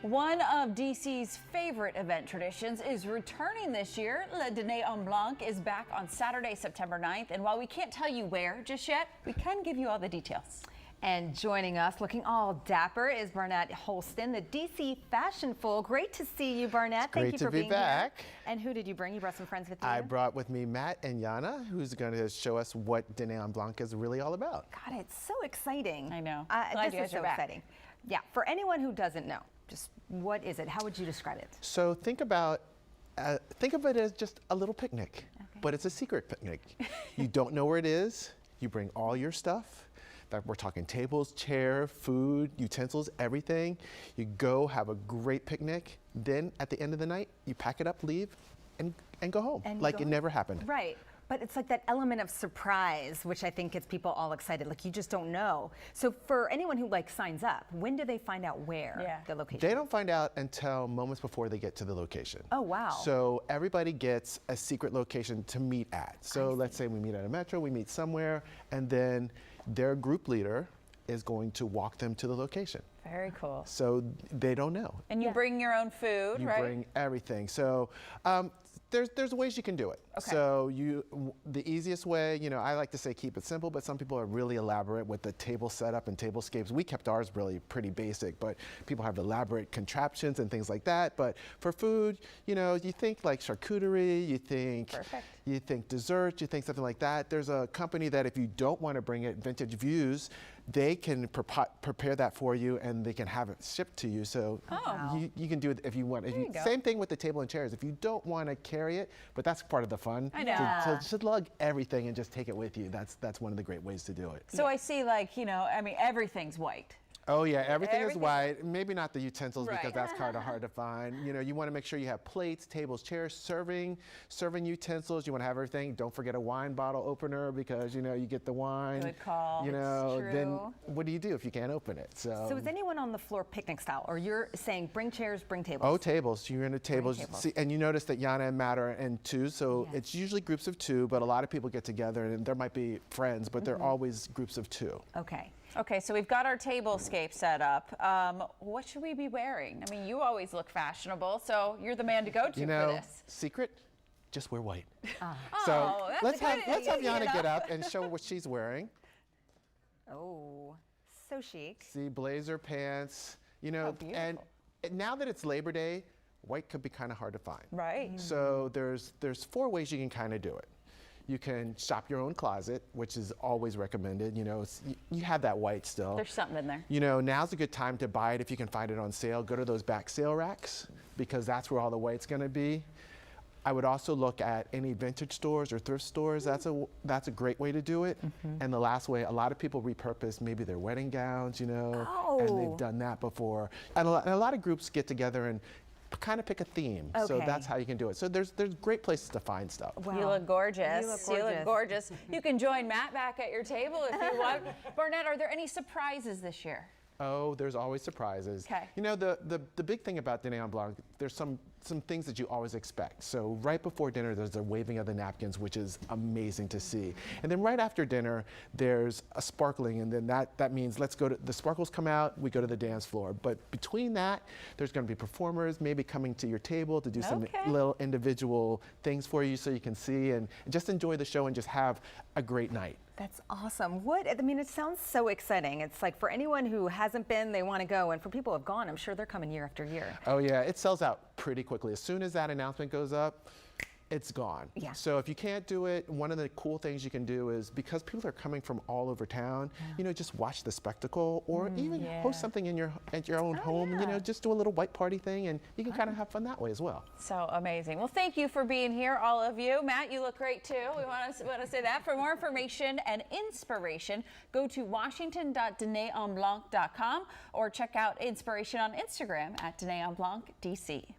One of DC's favorite event traditions is returning this year. Le Dîner en Blanc is back on Saturday, September 9th. And while we can't tell you where just yet, we can give you all the details. And joining us, looking all dapper, is Barnette Holston, the DC Fashion Fool. Great to see you, Barnette. Thank you for being back. Here. And who did you bring? You brought some friends with you? I brought with me Matt and Yana, who's going to show us what Dîner en Blanc is really all about. God, it's so exciting. I know. This is so exciting. Yeah, for anyone who doesn't know, just what is it? How would you describe it? So think of it as just a little picnic, but it's a secret picnic. You don't know where it is. You bring all your stuff. We're talking tables, chair, food, utensils, everything. You go have a great picnic. Then at the end of the night, you pack it up, leave, and go home. Like it never happened. Right. But it's like that element of surprise, which I think gets people all excited. Like you just don't know. So for anyone who signs up, when do they find out where the location? They don't find out until moments before they get to the location. Oh, wow. So everybody gets a secret location to meet at. So let's say we meet at a metro, we meet somewhere, and then their group leader is going to walk them to the location. Very cool. So they don't know. And you bring your own food, you right? You bring everything. So there's ways you can do it. Okay. So the easiest way, I like to say keep it simple, but some people are really elaborate with the table setup and tablescapes. We kept ours really pretty basic, but people have elaborate contraptions and things like that. But for food, you think like charcuterie, you think dessert, you think something like that. There's a company that if you don't want to bring it, Vintage Views, they can prepare that for you and they can have it shipped to you. So you can do it if you want. Same thing with the table and chairs. If you don't want to carry it, but that's part of the fun. I know. To just lug everything and just take it with you. That's one of the great ways to do it. So I see everything's white. Oh yeah, everything is white. Maybe not the utensils because that's kind of hard to find. You want to make sure you have plates, tables, chairs, serving utensils. You want to have everything. Don't forget a wine bottle opener because you get the wine. Good call. Then what do you do if you can't open it? So is anyone on the floor picnic style, or you're saying bring chairs, bring tables? Oh, tables. You're in the tables. See, and you notice that Yana and Matt are in twos, so it's usually groups of two, but a lot of people get together, and there might be friends, but they're always groups of two. Okay, so we've got our tablescape set up. What should we be wearing? I mean, you always look fashionable, so you're the man to go to for this. Secret, just wear white. So let's have Yana get up and show what she's wearing. Oh, so chic. See, blazer pants, and now that it's Labor Day, white could be kind of hard to find. Right. So there's 4 ways you can kind of do it. You can shop your own closet, which is always recommended. You have that white still. There's something in there. Now's a good time to buy it if you can find it on sale. Go to those back sale racks because that's where all the white's going to be. I would also look at any vintage stores or thrift stores. That's a great way to do it. And the last way, a lot of people repurpose maybe their wedding gowns, and they've done that before. And a lot of groups get together and kind of pick a theme. So that's how you can do it. So there's great places to find stuff. Wow. You look gorgeous. You look gorgeous. You can join Matt back at your table if you want. Barnette, are there any surprises this year? Oh, there's always surprises. Okay. The big thing about Dîner en Blanc, there's some things that you always expect. So right before dinner, there's the waving of the napkins, which is amazing to see. And then right after dinner, there's a sparkling, and then that means the sparkles come out, we go to the dance floor. But between that, there's going to be performers maybe coming to your table to do some little individual things for you so you can see and just enjoy the show and just have a great night. That's awesome. It sounds so exciting. It's like for anyone who hasn't been, they want to go. And for people who have gone, I'm sure they're coming year after year. Oh yeah, it sells out pretty quickly. As soon as that announcement goes up, it's gone. Yeah. So if you can't do it, one of the cool things you can do is, because people are coming from all over town, just watch the spectacle or even host something at your own home, just do a little white party thing and you can kind of have fun that way as well. So amazing. Well, thank you for being here, all of you. Matt, you look great too. We want to say that. For more information and inspiration, go to washington.dinerenblanc.com or check out inspiration on Instagram at Dîner en Blanc DC.